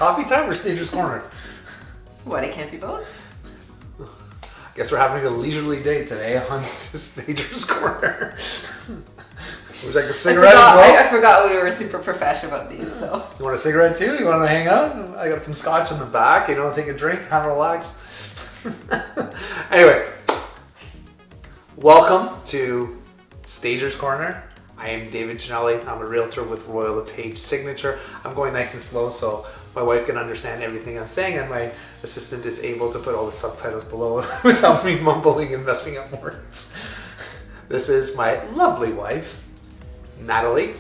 Coffee time or Stagers Corner? What, it can't be both? Guess we're having a leisurely day today on Stagers Corner. Would you like a cigarette as well? I forgot we were super professional about these, so. You want a cigarette too? You want to hang out? I got some scotch in the back. You know, take a drink, have a relax. Anyway, welcome to Stagers Corner. I am David Cinelli. I'm a realtor with Royal LePage Signature. I'm going nice and slow so my wife can understand everything I'm saying, and my assistant is able to put all the subtitles below without me mumbling and messing up words. This is my lovely wife, Natalie.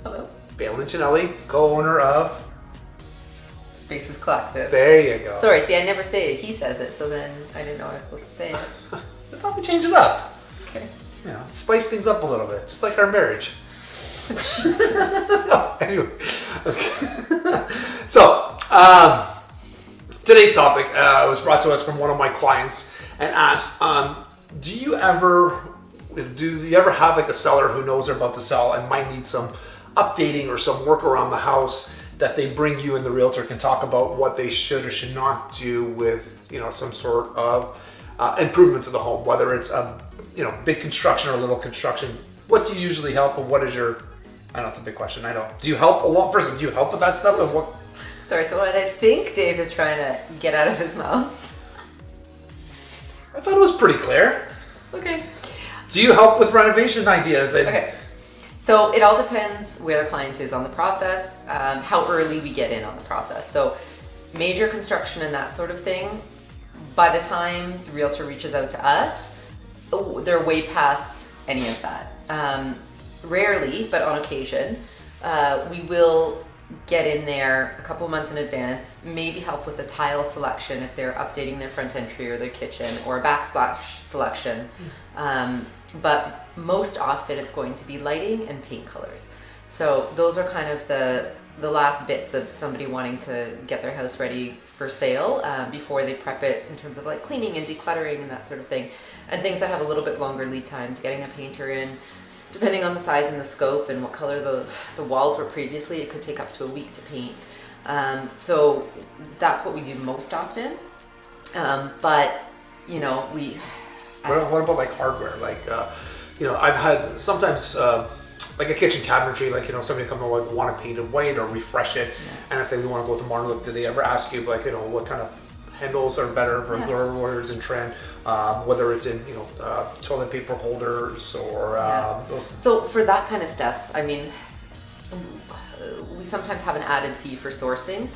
Hello. Balin Cinelli, co-owner of Spaces Collective. There you go. Sorry, see, I never say it. He says it, so then I didn't know I was supposed to say it. We'll probably change it up. Okay. You know, spice things up a little bit, just like our marriage. Anyway, okay. So, today's topic was brought to us from one of my clients and asked, do you ever have like a seller who knows they're about to sell and might need some updating or some work around the house that they bring you and the realtor can talk about what they should or should not do with, you know, some sort of improvements to the home, whether it's big construction or little construction. What do you usually help, and what is your, I know it's a big question, I know. Do you help a lot? First, do you help with that stuff? And what? Sorry, so what I think Dave is trying to get out of his mouth. I thought it was pretty clear. Okay. Do you help with renovation ideas? Okay. So it all depends where the client is on the process, how early we get in on the process. So major construction and that sort of thing, by the time the realtor reaches out to us, they're way past any of that. Rarely, but on occasion, we will get in there a couple months in advance, maybe help with a tile selection if they're updating their front entry or their kitchen, or a backsplash selection. But most often it's going to be lighting and paint colors. So those are kind of the last bits of somebody wanting to get their house ready for sale before they prep it in terms of like cleaning and decluttering and that sort of thing. And things that have a little bit longer lead times, getting a painter in, depending on the size and the scope and what color the walls were previously, it could take up to a week to paint. So that's what we do most often. But, you know, What about like hardware? Like, I've had sometimes like a kitchen cabinetry, like, somebody come and like want to paint it white or refresh it. Yeah. And I say, we want to go with the modern look. Do they ever ask you like, what kind of handles are better for orders and trend? Whether it's in, toilet paper holders or those. So for that kind of stuff, I mean, we sometimes have an added fee for sourcing.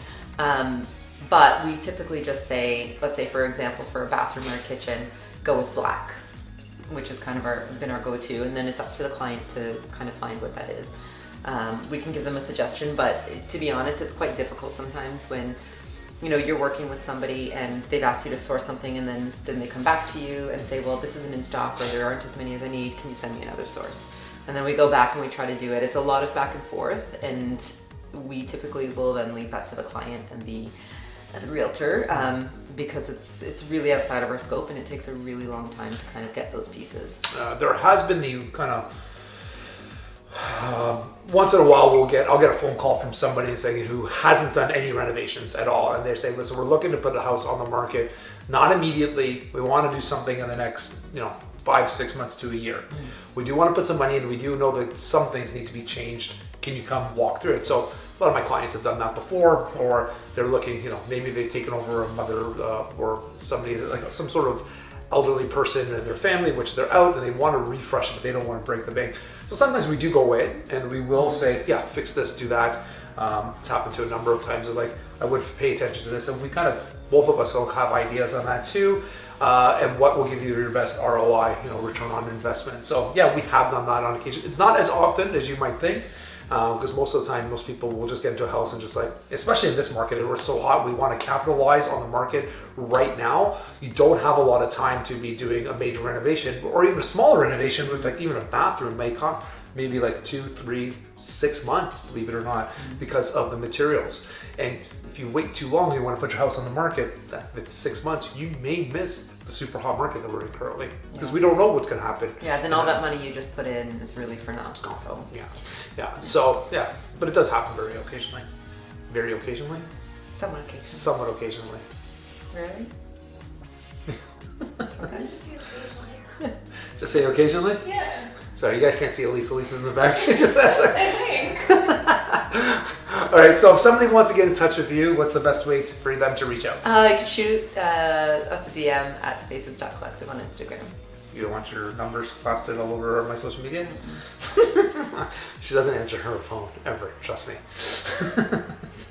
But we typically just say, let's say for example, for a bathroom or a kitchen, go with black, which is kind of been our go-to, and then it's up to the client to kind of find what that is. We can give them a suggestion, but to be honest, it's quite difficult sometimes when you're working with somebody and they've asked you to source something, and then they come back to you and say, well, this isn't in stock, or there aren't as many as I need, can you send me another source? And then we go back and we try to do it. It's a lot of back and forth, and we typically will then leave that to the client and the realtor, because it's really outside of our scope and it takes a really long time to kind of get those pieces. There has been the kind of once in a while I'll get a phone call from somebody saying who hasn't done any renovations at all, and they're saying, listen, we're looking to put a house on the market, not immediately, we want to do something in the next 5-6 months to a year. We do want to put some money in, we do know that some things need to be changed, can you come walk through it? So a lot of my clients have done that before, or they're looking, maybe they've taken over a mother or somebody, like some sort of elderly person in their family, which they're out and they want to refresh it, but they don't want to break the bank. So sometimes we do go in and we will say, yeah, fix this, do that. It's happened to a number of times. Like, I would pay attention to this, and we kind of, both of us will have ideas on that too, and what will give you your best ROI, return on investment. So yeah, we have done that on occasion. It's not as often as you might think, because most of the time, most people will just get into a house and just like, especially in this market, we're so hot, we want to capitalize on the market right now. You don't have a lot of time to be doing a major renovation, or even a smaller renovation, like even a bathroom may cost maybe like 2, 3, 6 months, believe it or not, because of the materials. And if you wait too long, you want to put your house on the market, if it's 6 months, you may miss the super hot market that we're in currently, because we don't know what's going to happen. Yeah, then all that money you just put in is really for naught. So yeah, but it does happen very occasionally. very occasionally. Somewhat occasionally. Somewhat occasionally. Really? Sometimes. Just say occasionally? Yeah, Sorry, you guys can't see Elise. Elise is in the back. She just says it. I think. All right, so if somebody wants to get in touch with you, what's the best way for them to reach out? You can shoot us a DM at spaces.collective on Instagram. You don't want your numbers plastered all over my social media? She doesn't answer her phone ever, trust me.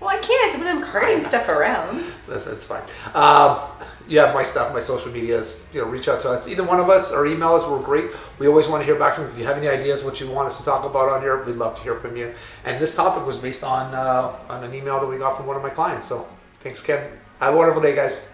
Well, I can't when I'm carting stuff around. That's fine. You have my stuff, my social medias. Reach out to us, either one of us, or email us. We're great. We always want to hear back from you. If you have any ideas what you want us to talk about on here, we'd love to hear from you. And this topic was based on an email that we got from one of my clients. So thanks, Ken. Have a wonderful day, guys.